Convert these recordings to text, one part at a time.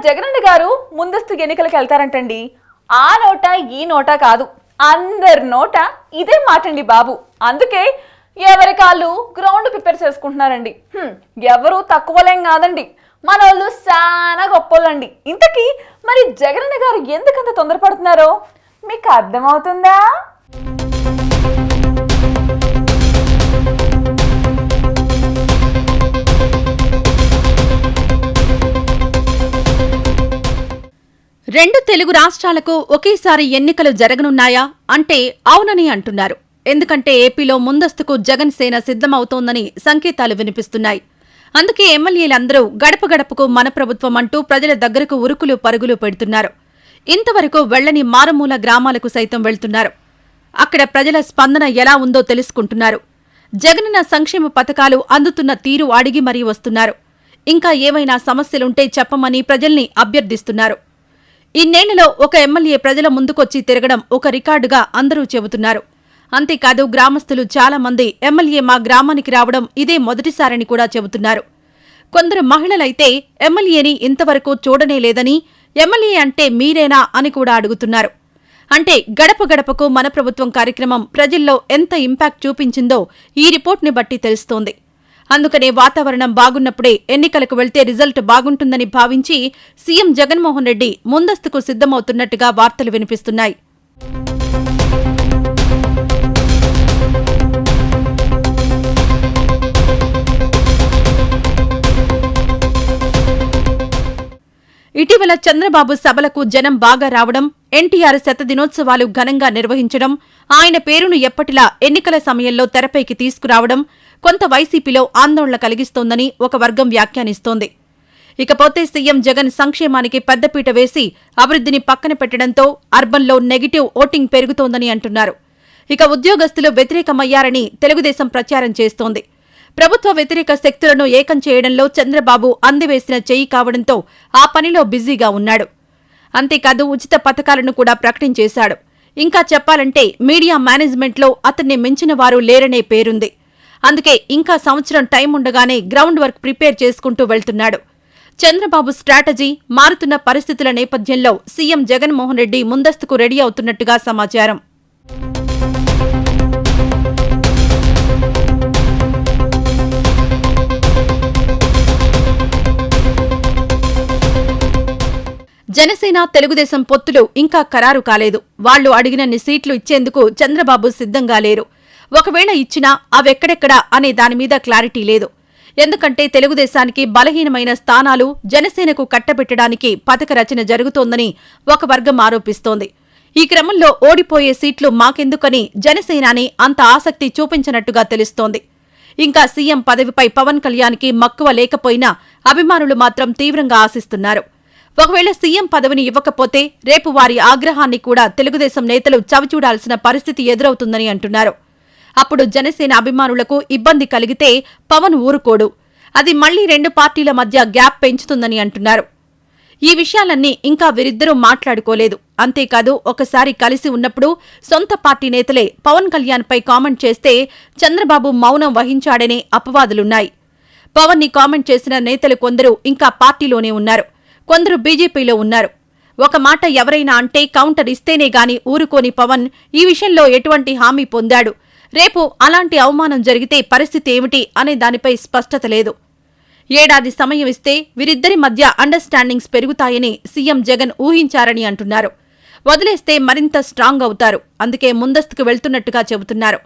జగనన్న గారు ముందస్తు ఎన్నికలకు వెళ్తారంటండి. ఆ నోట ఈ నోట కాదు, అందరి నోట ఇదే మాటండి బాబు. అందుకే ఎవరి కాళ్ళు గ్రౌండ్ ప్రిపేర్ చేసుకుంటున్నారండి. ఎవరు తక్కువలేం కాదండి, మన వాళ్ళు చాలా గొప్పోళ్ళండి. ఇంతకీ మరి జగనన్న గారు ఎందుకంత తొందరపడుతున్నారో మీకు అర్థమవుతుందా? రెండు తెలుగు రాష్ట్రాలకు ఒకేసారి ఎన్నికలు జరగనున్నాయా అంటే అవునని అంటున్నారు. ఎందుకంటే ఏపీలో ముందస్తుకు జగన్ సేన సిద్ధమవుతోందని సంకేతాలు వినిపిస్తున్నాయి. అందుకే ఎమ్మెల్యేలందరూ గడప గడపకు మన ప్రభుత్వం అంటూ ప్రజల దగ్గరకు ఉరుకులు పరుగులు పెడుతున్నారు. ఇంతవరకు వెళ్లని మారుమూల గ్రామాలకు సైతం వెళ్తున్నారు. అక్కడ ప్రజల స్పందన ఎలా ఉందో తెలుసుకుంటున్నారు. జగనన్న సంక్షేమ పథకాలు అందుతున్న తీరు అడిగి మరీ వస్తున్నారు. ఇంకా ఏవైనా సమస్యలుంటే చెప్పమని ప్రజల్ని అభ్యర్థిస్తున్నారు. ఇన్నేళ్లలో ఒక ఎమ్మెల్యే ప్రజల ముందుకొచ్చి తిరగడం ఒక రికార్డుగా అందరూ చెబుతున్నారు. అంతేకాదు గ్రామస్తులు చాలా మంది ఎమ్మెల్యే మా గ్రామానికి రావడం ఇదే మొదటిసారని కూడా చెబుతున్నారు. కొందరు మహిళలైతే ఎమ్మెల్యేని ఇంతవరకు చూడనే లేదని, ఎమ్మెల్యే అంటే మీరేనా అని కూడా అడుగుతున్నారు. అంటే గడప గడపకు మన ప్రభుత్వం కార్యక్రమం ప్రజల్లో ఎంత ఇంపాక్ట్ చూపించిందో ఈ రిపోర్ట్ని బట్టి తెలుస్తోంది. అందుకనే వాతావరణం బాగున్నప్పుడే ఎన్నికలకు వెళ్తే రిజల్ట్ బాగుంటుందని భావించి సీఎం జగన్మోహన్ రెడ్డి ముందస్తుకు సిద్ధమవుతున్నట్టుగా వార్తలు వినిపిస్తున్నాయి. ఇటీవల చంద్రబాబు సభలకు జనం బాగా రావడం, ఎన్టీఆర్ శతదినోత్సవాలు ఘనంగా నిర్వహించడం, ఆయన పేరును ఎప్పటిలా ఎన్నికల సమయంలో తెరపైకి తీసుకురావడం కొంత వైసీపీలో ఆందోళన కలిగిస్తోందని ఒక వర్గం వ్యాఖ్యానిస్తోంది. ఇకపోతే సీఎం జగన్ సంక్షేమానికి పెద్దపీట వేసి అభివృద్ధిని పక్కన పెట్టడంతో అర్బన్లో నెగిటివ్ ఓటింగ్ పెరుగుతోందని అంటున్నారు. ఇక ఉద్యోగస్తులు వ్యతిరేకమయ్యారని తెలుగుదేశం ప్రచారం చేస్తోంది. ప్రభుత్వ వ్యతిరేక శక్తులను ఏకం చేయడంలో చంద్రబాబు అందివేసిన చెయ్యి కావడంతో ఆ పనిలో బిజీగా ఉన్నాడు. అంతేకాదు ఉచిత పథకాలను కూడా ప్రకటించేశాడు. ఇంకా చెప్పాలంటే మీడియా మేనేజ్మెంట్లో అతన్ని మించిన వారు లేరనే పేరుంది. అందుకే ఇంకా సంవత్సరం టైం ఉండగానే గ్రౌండ్ వర్క్ ప్రిపేర్ చేసుకుంటూ వెళ్తున్నాడు. చంద్రబాబు స్ట్రాటజీ మారుతున్న పరిస్థితుల నేపథ్యంలో సీఎం జగన్మోహన్ రెడ్డి ముందస్తుకు రెడీ అవుతున్నట్టుగా సమాచారం. జనసేన తెలుగుదేశం పొత్తులు ఇంకా ఖరారు కాలేదు. వాళ్లు అడిగినన్ని సీట్లు ఇచ్చేందుకు చంద్రబాబు సిద్ధంగా లేరు. ఒకవేళ ఇచ్చినా అవెక్కడెక్కడా అనే దానిమీద క్లారిటీ లేదు. ఎందుకంటే తెలుగుదేశానికి బలహీనమైన స్థానాలు జనసేనకు కట్టబెట్టడానికి పథక రచన జరుగుతోందని ఒక వర్గం ఆరోపిస్తోంది. ఈ క్రమంలో ఓడిపోయే సీట్లు మాకెందుకని జనసేనాని అంత ఆసక్తి చూపించనట్టుగా తెలుస్తోంది. ఇంకా సీఎం పదవిపై పవన్ కళ్యాణ్కి మక్కువ లేకపోయినా అభిమానులు మాత్రం తీవ్రంగా ఆశిస్తున్నారు. ఒకవేళ సీఎం పదవిని ఇవ్వకపోతే రేపు వారి ఆగ్రహాన్ని కూడా తెలుగుదేశం నేతలు చవిచూడాల్సిన పరిస్థితి ఎదురవుతుందని అంటున్నారు. అప్పుడు జనసేన అభిమానులకు ఇబ్బంది కలిగితే పవన్ ఊరుకోడు. అది మళ్లీ రెండు పార్టీల మధ్య గ్యాప్ పెంచుతుందని అంటున్నారు. ఈ విషయాలన్నీ ఇంకా వీరిద్దరూ మాట్లాడుకోలేదు. అంతేకాదు ఒకసారి కలిసి ఉన్నప్పుడు సొంత పార్టీ నేతలే పవన్ కళ్యాణ్పై కామెంట్ చేస్తే చంద్రబాబు మౌనం వహించాడనే అపవాదులున్నాయి. పవన్ ని కామెంట్ చేసిన నేతలు కొందరు ఇంకా పార్టీలోనే ఉన్నారు, కొందరు బీజేపీలో ఉన్నారు. ఒక మాట ఎవరైనా అంటే కౌంటర్ ఇస్తేనే గాని ఊరుకోని పవన్ ఈ విషయంలో ఎటువంటి హామీ పొందాడు, రేపు అలాంటి అవమానం జరిగితే పరిస్థితి ఏమిటి అనే దానిపై స్పష్టత లేదు. ఏడాది సమయం ఇస్తే వీరిద్దరి మధ్య అండర్స్టాండింగ్స్ పెరుగుతాయని సీఎం జగన్ ఊహించారని అంటున్నారు. వదిలేస్తే మరింత స్ట్రాంగ్ అవుతారు. అందుకే ముందస్తుకు వెళ్తున్నట్టుగా చెబుతున్నారు.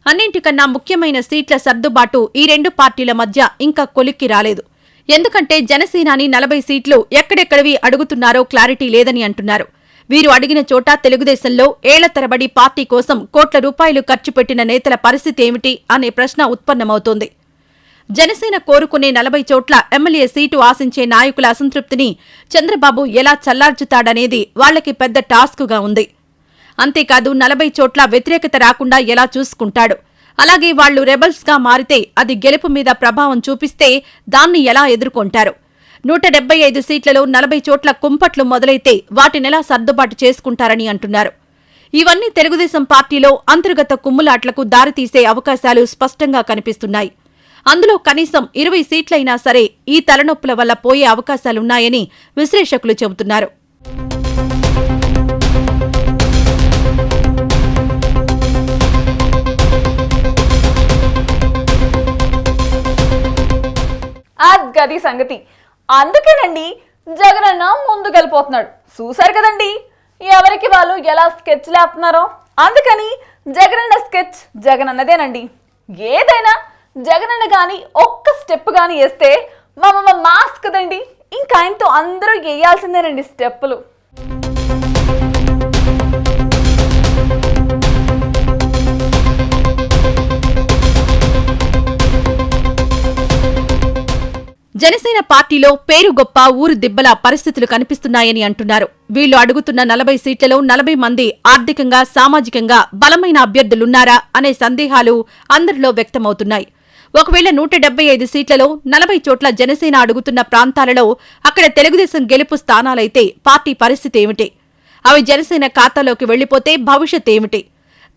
అన్నింటికన్నా ముఖ్యమైన సీట్ల సర్దుబాటు ఈ రెండు పార్టీల మధ్య ఇంకా కొలిక్కి రాలేదు. ఎందుకంటే జనసేనాని 40 సీట్లు ఎక్కడెక్కడివి అడుగుతున్నారో క్లారిటీ లేదని అంటున్నారు. వీరు అడిగిన చోట తెలుగుదేశంలో ఏళ్ల తరబడి పార్టీ కోసం కోట్ల రూపాయలు ఖర్చు పెట్టిన నేతల పరిస్థితి ఏమిటి అనే ప్రశ్న ఉత్పన్నమవుతోంది. జనసేన కోరుకునే 40 చోట్ల ఎమ్మెల్యే సీటు ఆశించే నాయకుల అసంతృప్తిని చంద్రబాబు ఎలా చల్లార్చుతాడనేది వాళ్లకి పెద్ద టాస్కుగా ఉంది. అంతేకాదు 40 చోట్ల వ్యతిరేకత రాకుండా ఎలా చూసుకుంటాడు, అలాగే వాళ్లు రెబల్స్ గా మారితే అది గెలుపు మీద ప్రభావం చూపిస్తే దాన్ని ఎలా ఎదుర్కొంటారు, 175 సీట్లలో 40 చోట్ల కుంపట్లు మొదలైతే వాటినెలా సర్దుబాటు చేసుకుంటారని అంటున్నారు. ఇవన్నీ తెలుగుదేశం పార్టీలో అంతర్గత కుమ్ములాట్లకు దారితీసే అవకాశాలు స్పష్టంగా కనిపిస్తున్నాయి. అందులో కనీసం 20 సీట్లైనా సరే ఈ తలనొప్పుల వల్ల పోయే అవకాశాలున్నాయని విశ్లేషకులు చెబుతున్నారు. గది సంగతి. అందుకేనండి జగనన్న ముందుకెళ్ళిపోతున్నాడు. చూశారు కదండి ఎవరికి వాళ్ళు ఎలా స్కెచ్ లేపుతున్నారో. అందుకని జగనన్న స్కెచ్ జగనన్నదేనండి. ఏదైనా జగనన్న గాని ఒక్క స్టెప్ గాని వేస్తే మాస్ కదండి. ఇంకా ఆయనతో అందరూ వేయాల్సిందేనండి స్టెప్పులు. జనసేన పార్టీలో పేరు గొప్ప ఊరు దిబ్బల పరిస్థితులు కనిపిస్తున్నాయని అంటున్నారు. వీళ్లు అడుగుతున్న 40 సీట్లలో 40 మంది ఆర్థికంగా సామాజికంగా బలమైన అభ్యర్థులున్నారా అనే సందేహాలు అందరిలో వ్యక్తమవుతున్నాయి. ఒకవేళ 175 సీట్లలో 40 చోట్ల జనసేన అడుగుతున్న ప్రాంతాలలో అక్కడ తెలుగుదేశం గెలుపు స్థానాలైతే పార్టీ పరిస్థితి ఏమిటి? అవి జనసేన ఖాతాలోకి వెళ్లిపోతే భవిష్యత్ ఏమిటి?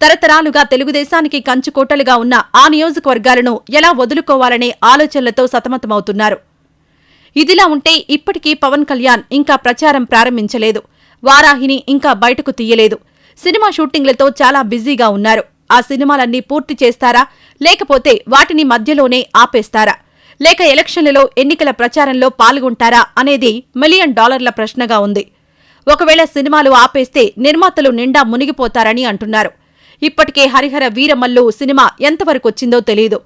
తరతరాలుగా తెలుగుదేశానికి కంచుకోటలుగా ఉన్న ఆ నియోజకవర్గాలను ఎలా వదులుకోవాలనే ఆలోచనలతో సతమతమవుతున్నారు. ఇదిలా ఉంటే ఇప్పటికీ పవన్ కళ్యాణ్ ఇంకా ప్రచారం ప్రారంభించలేదు. వారాహిని ఇంకా బయటకు తీయలేదు. సినిమా షూటింగ్లతో చాలా బిజీగా ఉన్నారు. ఆ సినిమాలన్నీ పూర్తి చేస్తారా, లేకపోతే వాటిని మధ్యలోనే ఆపేస్తారా, లేక ఎలక్షన్లలో ఎన్నికల ప్రచారంలో పాల్గొంటారా అనేది $1 మిలియన్ ప్రశ్నగా ఉంది. ఒకవేళ సినిమాలు ఆపేస్తే నిర్మాతలు నిండా మునిగిపోతారని అంటున్నారు. ఇప్పటికే హరిహర వీరమల్లు సినిమా ఎంతవరకొచ్చిందో తెలీదు.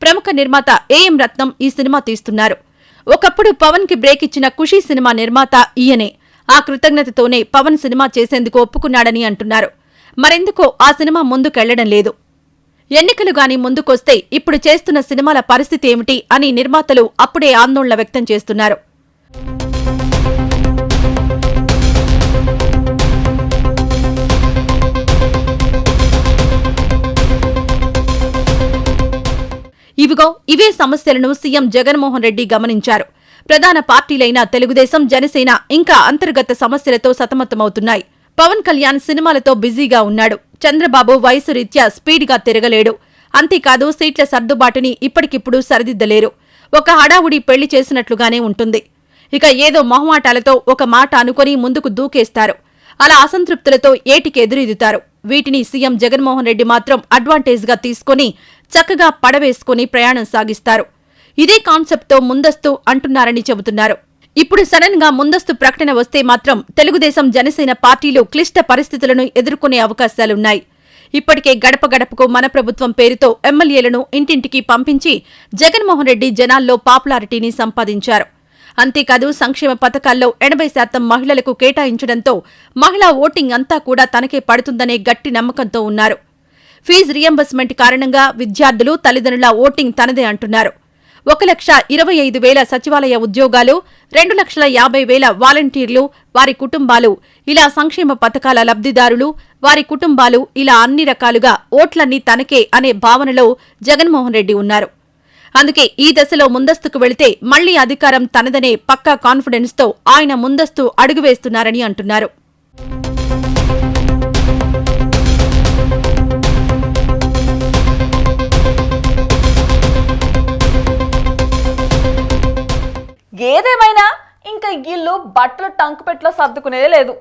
ప్రముఖ నిర్మాత ఏఎం రత్నం ఈ సినిమా తీస్తున్నారు. ఒకప్పుడు పవన్ కి బ్రేక్ ఇచ్చిన ఖుషీ సినిమా నిర్మాత ఈయనే. ఆ కృతజ్ఞతతోనే పవన్ సినిమా చేసేందుకు ఒప్పుకున్నాడని అంటున్నారు. మరెందుకో ఆ సినిమా ముందుకెళ్లడం లేదు. ఎన్నికలు గాని ముందుకొస్తే ఇప్పుడు చేస్తున్న సినిమాల పరిస్థితి ఏమిటి అని నిర్మాతలు అప్పుడే ఆందోళన వ్యక్తం చేస్తున్నారు. ఇవే సమస్యలను సీఎం జగన్మోహన్ రెడ్డి గమనించారు. ప్రధాన పార్టీలైన తెలుగుదేశం, జనసేన ఇంకా అంతర్గత సమస్యలతో సతమతమవుతున్నాయి. పవన్ కళ్యాణ్ సినిమాలతో బిజీగా ఉన్నాడు. చంద్రబాబు వయసు రీత్యా స్పీడ్గా తిరగలేడు. అంతేకాదు సీట్ల సర్దుబాటుని ఇప్పటికిప్పుడు సరిదిద్దలేరు. ఒక హడావుడి పెళ్లి చేసినట్లుగానే ఉంటుంది. ఇక ఏదో మొహమాటాలతో ఒక మాట అనుకుని ముందుకు దూకేస్తారు. అలా అసంతృప్తులతో ఏటికి ఎదురీదుతారు. వీటిని సీఎం జగన్మోహన్ రెడ్డి మాత్రం అడ్వాంటేజ్గా తీసుకుని చక్కగా పడవేసుకుని ప్రయాణం సాగిస్తారు. ఇదే కాన్సెప్ట్తో ముందస్తు అంటున్నారని చెబుతున్నారు. ఇప్పుడు సడన్ గా ముందస్తు ప్రకటన వస్తే మాత్రం తెలుగుదేశం, జనసేన పార్టీలు క్లిష్ట పరిస్థితులను ఎదుర్కొనే అవకాశాలున్నాయి. ఇప్పటికే గడప గడపకు మన ప్రభుత్వం పేరుతో ఎమ్మెల్యేలను ఇంటింటికి పంపించి జగన్మోహన్ రెడ్డి జనాల్లో పాపులారిటీని సంపాదించారు. అంతేకాదు సంక్షేమ పథకాల్లో 80% మహిళలకు కేటాయించడంతో మహిళా ఓటింగ్ అంతా కూడా తనకే పడుతుందనే గట్టి నమ్మకంతో ఉన్నారు. ఫీజు రియంబర్స్మెంట్ కారణంగా విద్యార్థులు, తల్లిదండ్రుల ఓటింగ్ తనదే అంటున్నారు. 1,25,000 సచివాలయ ఉద్యోగాలు, 2,50,000 వాలంటీర్లు, వారి కుటుంబాలు, ఇలా సంక్షేమ పథకాల లబ్ధిదారులు, వారి కుటుంబాలు, ఇలా అన్ని రకాలుగా ఓట్లన్నీ తనకే అనే భావనలో జగన్మోహన్ రెడ్డి ఉన్నారు. అందుకే ఈ దశలో ముందస్తుకు వెళితే మళ్లీ అధికారం తనదనే పక్కా కాన్ఫిడెన్స్తో ఆయన ముందస్తు అడుగువేస్తున్నారని అంటున్నారు. ఏదేమైనా ఇంకా ఇల్లు బట్టలు టంకుపెట్లో సర్దుకునేదే లేదు.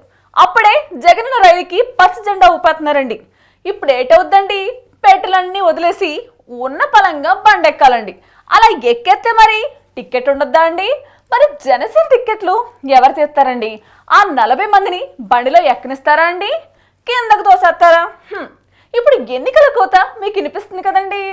అప్పుడే జగనన్న రైలుకి పచ్చ జెండా ఊపేస్తున్నారండి. ఇప్పుడు ఏటవుద్దండి, పెట్టెలన్నీ వదిలేసి ఉన్న పలంగా బండెక్కాలండి. అలా ఎక్కేస్తే మరి టికెట్ ఉండొద్దా అండి? మరి జనసేన టికెట్లు ఎవరు తీస్తారండి? ఆ 40 మందిని బండిలో ఎక్కనిస్తారా అండి? కిందకు తోసేస్తారా? ఇప్పుడు ఎన్నికల కోత మీకు వినిపిస్తుంది కదండి.